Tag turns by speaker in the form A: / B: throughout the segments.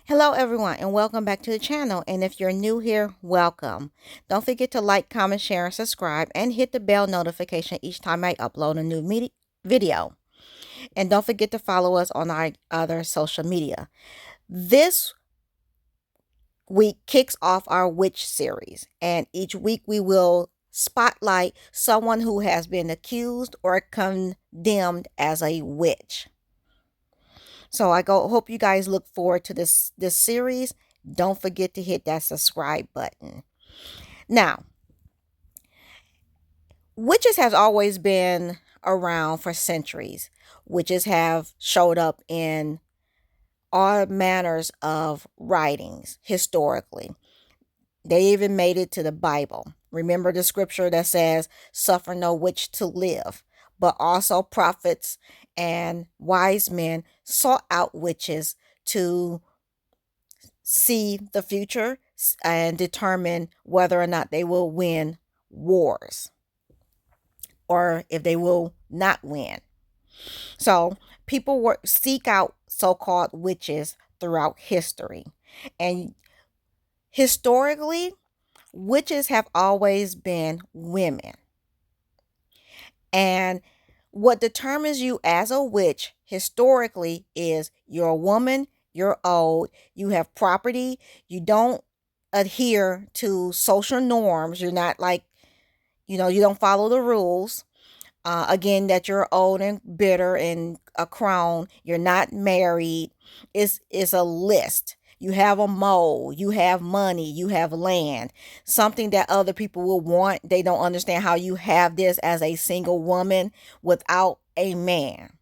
A: Hello everyone and welcome back to the channel, and if you're new here, welcome. Don't forget to like, comment, share, and subscribe, and hit the bell notification each time I upload a new video. And don't forget to follow us on our other social media. This week kicks off our witch series, and each week we will spotlight someone who has been accused or condemned as a witch. So hope you guys look forward to this series. Don't forget to hit that subscribe button. Now, witches has always been around for centuries. Witches have showed up in all manners of writings historically. They even made it to the Bible. Remember the scripture that says, "Suffer no witch to live." But also prophets and wise men sought out witches to see the future and determine whether or not they will win wars or if they will not win. So people seek out so-called witches throughout history. And historically, witches have always been women. And what determines you as a witch historically is you're a woman, you're old, you have property, you don't adhere to social norms, you're not like, you don't follow the rules. Again, that you're old and bitter and a crone, you're not married, is a list. You have a mole, you have money, you have land, something that other people will want. They don't understand how you have this as a single woman without a man.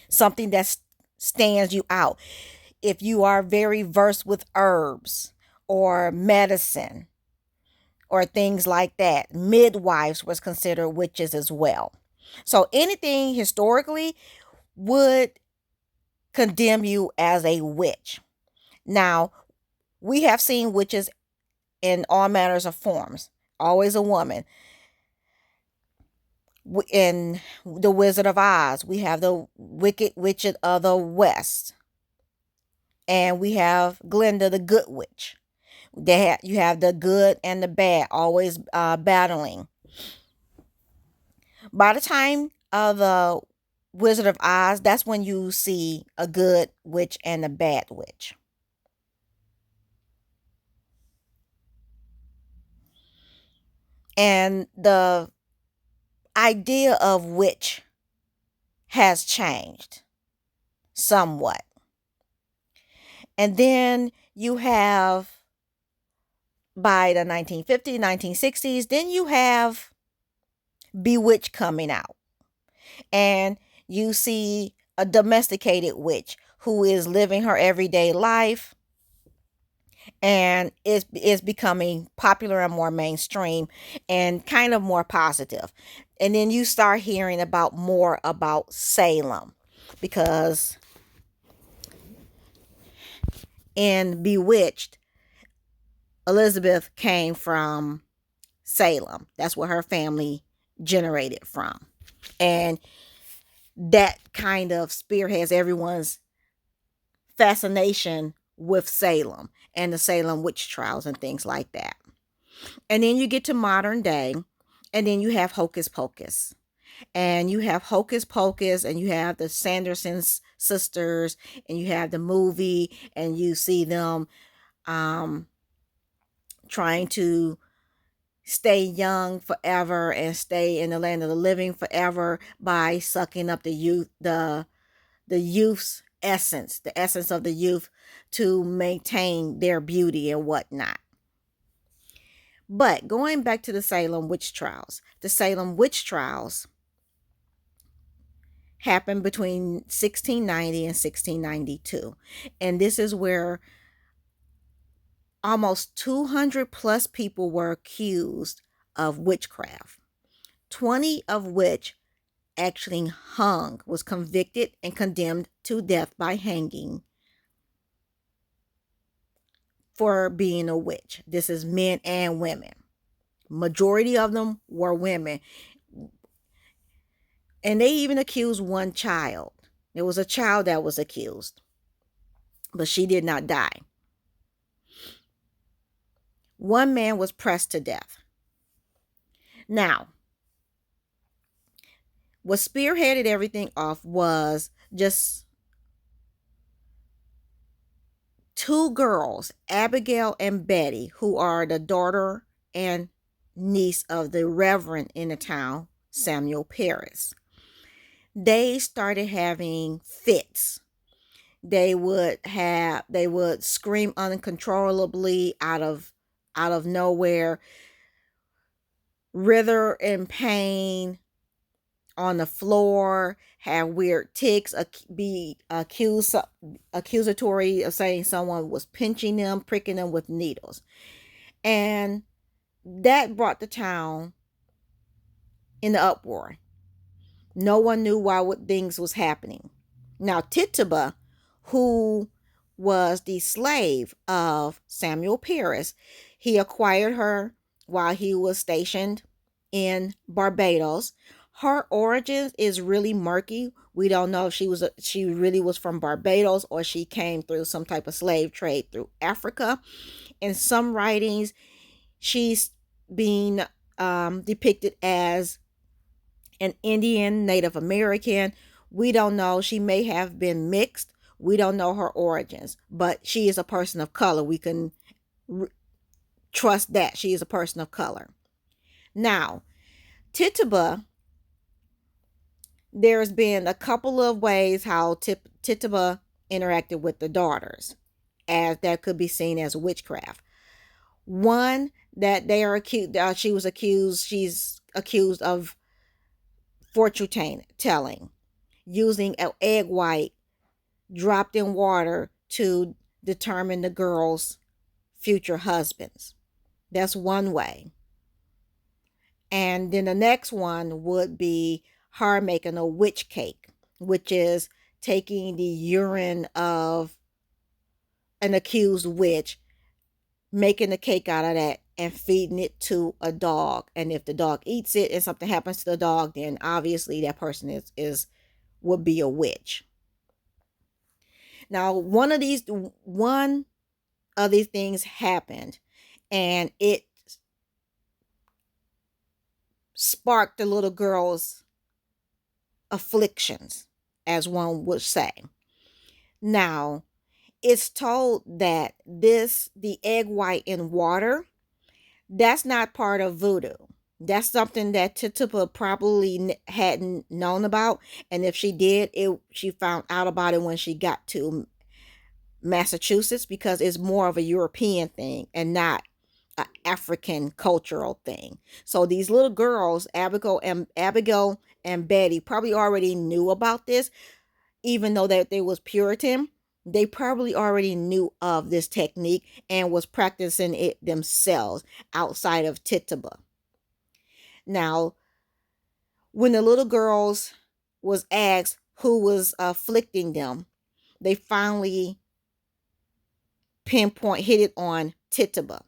A: Something that stands you out. If you are very versed with herbs or medicine or things like that, midwives was considered witches as well. So anything historically would condemn you as a witch. Now, we have seen witches in all manners of forms, always a woman. In The Wizard of Oz, we have the Wicked Witch of the West, and we have Glinda, the Good Witch. You have the good and the bad always battling. By the time of the Wizard of Oz, that's when you see a good witch and a bad witch. And the idea of witch has changed somewhat. And then you have, by the 1950s, 1960s, then you have Bewitched coming out. And you see a domesticated witch who is living her everyday life and is becoming popular and more mainstream and kind of more positive. And then you start hearing about more about Salem, because in Bewitched, Elizabeth came from Salem. That's where her family generated from. And that kind of spearheads everyone's fascination with Salem and the Salem Witch Trials and things like that. And then you get to modern day, and then you have Hocus Pocus. And you have Hocus Pocus, and you have the Sandersons sisters, and you have the movie, and you see them trying to stay young forever and stay in the land of the living forever by sucking up the youth's essence, the essence of the youth, to maintain their beauty and whatnot. But going back to the Salem Witch Trials, the Salem Witch Trials happened between 1690 and 1692. And this is where almost 200 plus people were accused of witchcraft, 20 of which actually was convicted and condemned to death by hanging for being a witch. This is men and women. Majority of them were women. And they even accused one child. There was a child that was accused. but she did not die. One man was pressed to death. Now, what spearheaded everything off was just two girls, Abigail and Betty, who are the daughter and niece of the reverend in the town, Samuel Parris. They started having fits. They would scream uncontrollably out of nowhere, writher in pain on the floor, have weird tics, be accusatory of saying someone was pinching them, pricking them with needles. And that brought the town in the uproar. No one knew why what things was happening. Now Tituba, who was the slave of Samuel Parris, he acquired her while he was stationed in Barbados. Her origins is really murky. We don't know if she really was from Barbados or she came through some type of slave trade through Africa. In some writings, she's being depicted as an Indian, Native American. We don't know. She may have been mixed. We don't know her origins, but she is a person of color. We can trust that she is a person of color. Now, Tituba, there's been a couple of ways how Tituba interacted with the daughters, as that could be seen as witchcraft. One, that they are accused. She's accused of fortune telling, using an egg white dropped in water to determine the girl's future husbands. That's one way. And then the next one would be her making a witch cake, which is taking the urine of an accused witch, making a cake out of that, and feeding it to a dog. And if the dog eats it and something happens to the dog, then obviously that person would be a witch. Now, one of these things happened, and it sparked the little girl's afflictions, as one would say. Now, it's told that the egg white in water, that's not part of voodoo. That's something that Tituba probably hadn't known about. And if she did, she found out about it when she got to Massachusetts, because it's more of a European thing and not an African cultural thing. So these little girls, Abigail and Betty, probably already knew about this, even though that they was Puritan. They probably already knew of this technique and was practicing it themselves outside of Tituba. Now, when the little girls was asked who was afflicting them, they finally hit it on Tituba.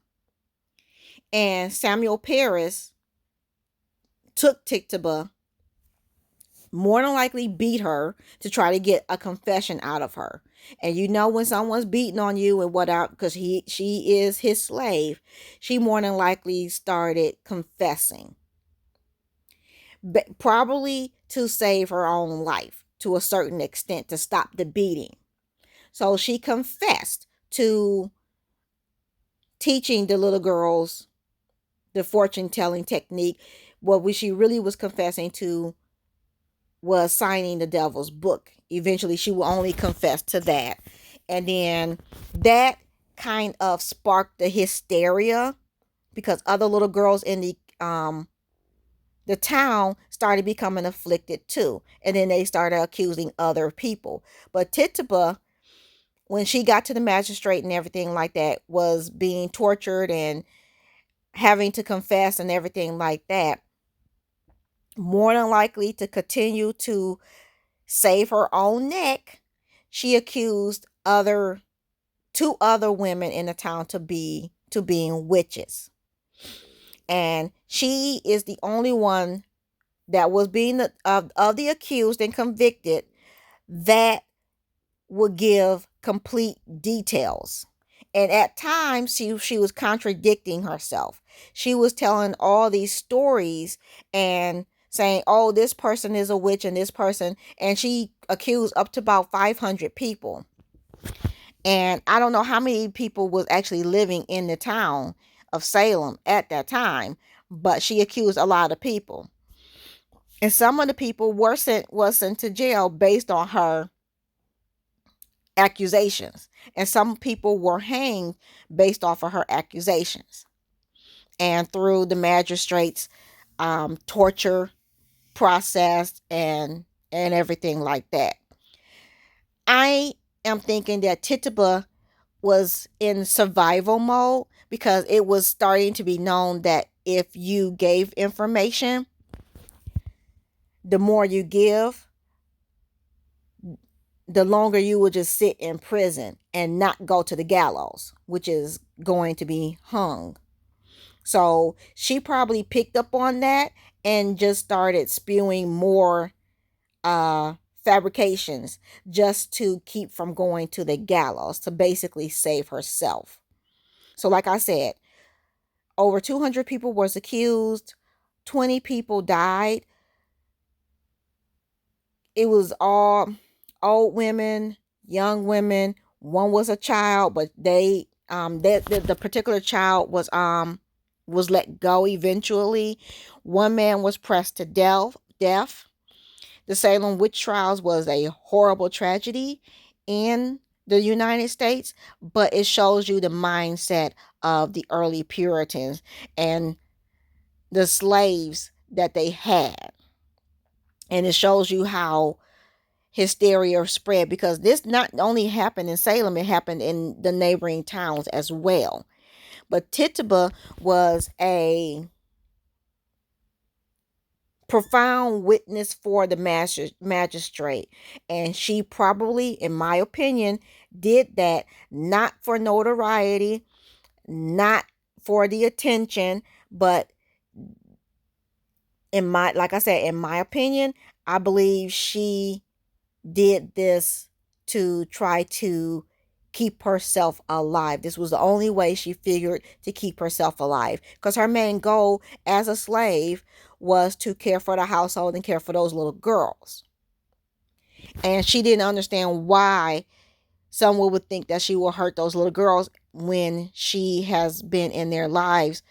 A: And Samuel Parris took Tituba, more than likely beat her to try to get a confession out of her. And you know, when someone's beating on you and because she is his slave, she more than likely started confessing, probably to save her own life to a certain extent, to stop the beating. So she confessed to teaching the little girls the fortune telling technique. What she really was confessing to was signing the devil's book. Eventually, she will only confess to that. And then that kind of sparked the hysteria, because other little girls in the town started becoming afflicted too. And then they started accusing other people. But Tituba, when she got to the magistrate and everything like that, was being tortured and having to confess and everything like that. More than likely to continue to save her own neck, she accused two other women in the town to being witches. And she is the only one that was being of the accused and convicted that would give complete details. And at times she was contradicting herself. She was telling all these stories and saying, oh, this person is a witch and this person, and she accused up to about 500 people. And I don't know how many people was actually living in the town of Salem at that time, but she accused a lot of people. And some of the people was sent to jail based on her accusations. And some people were hanged based off of her accusations. And through the magistrates' torture process and everything like that. I am thinking that Tituba was in survival mode because it was starting to be known that if you gave information, the more you give, the longer you will just sit in prison and not go to the gallows, which is going to be hung. So she probably picked up on that and just started spewing more fabrications just to keep from going to the gallows, to basically save herself. So like I said, over 200 people was accused, 20 people died. It was all old women, young women. One was a child, but the particular child was let go eventually. One man was pressed to death. The Salem Witch Trials was a horrible tragedy in the United States, but it shows you the mindset of the early Puritans and the slaves that they had. And it shows you how hysteria spread, because this not only happened in Salem, it happened in the neighboring towns as well. But Tituba was a profound witness for the magistrate, and she probably, in my opinion, did that not for notoriety, not for the attention, but like I said, in my opinion, I believe she did this to try to keep herself alive. This was the only way she figured to keep herself alive, because her main goal as a slave was to care for the household and care for those little girls. And she didn't understand why someone would think that she will hurt those little girls when she has been in their lives,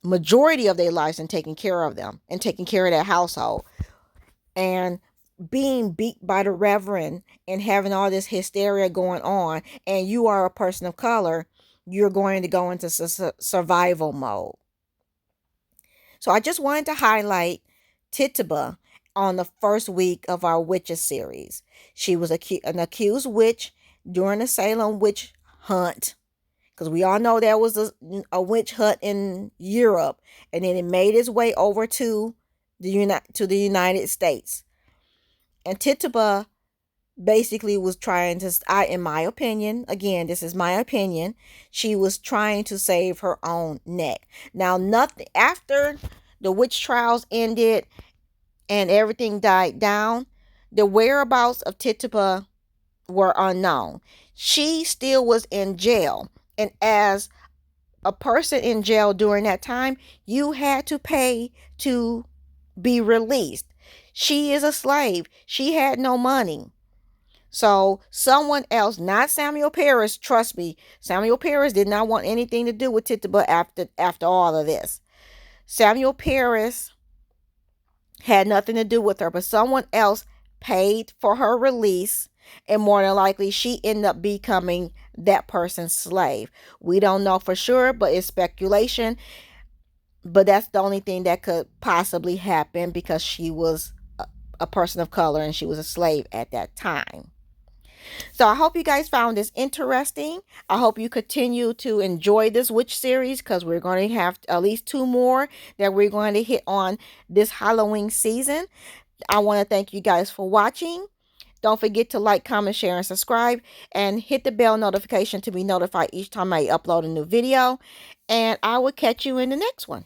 A: majority of their lives, and taking care of them and taking care of their household. And being beat by the reverend and having all this hysteria going on, and you are a person of color, you're going to go into survival mode. So I just wanted to highlight Tituba on the first week of our witches series. She was an accused witch during the Salem witch hunt, because we all know there was a witch hunt in Europe, and then it made its way over to the United States. And Tituba basically was trying to, in my opinion, again, this is my opinion, she was trying to save her own neck. Now, nothing after the witch trials ended and everything died down, the whereabouts of Tituba were unknown. She still was in jail, and as a person in jail during that time, you had to pay to be released. She is a slave. She had no money. So someone else, not Samuel Parris, trust me, Samuel Parris did not want anything to do with Tituba after all of this. Samuel Parris had nothing to do with her, but someone else paid for her release, and more than likely she ended up becoming that person's slave. We don't know for sure, but it's speculation. But that's the only thing that could possibly happen, because she was a person of color and she was a slave at that time. So I hope you guys found this interesting. I hope you continue to enjoy this witch series, because we're going to have at least 2 more that we're going to hit on this Halloween season. I want to thank you guys for watching. Don't forget to like, comment, share, and subscribe, and hit the bell notification to be notified each time I upload a new video. And I will catch you in the next one.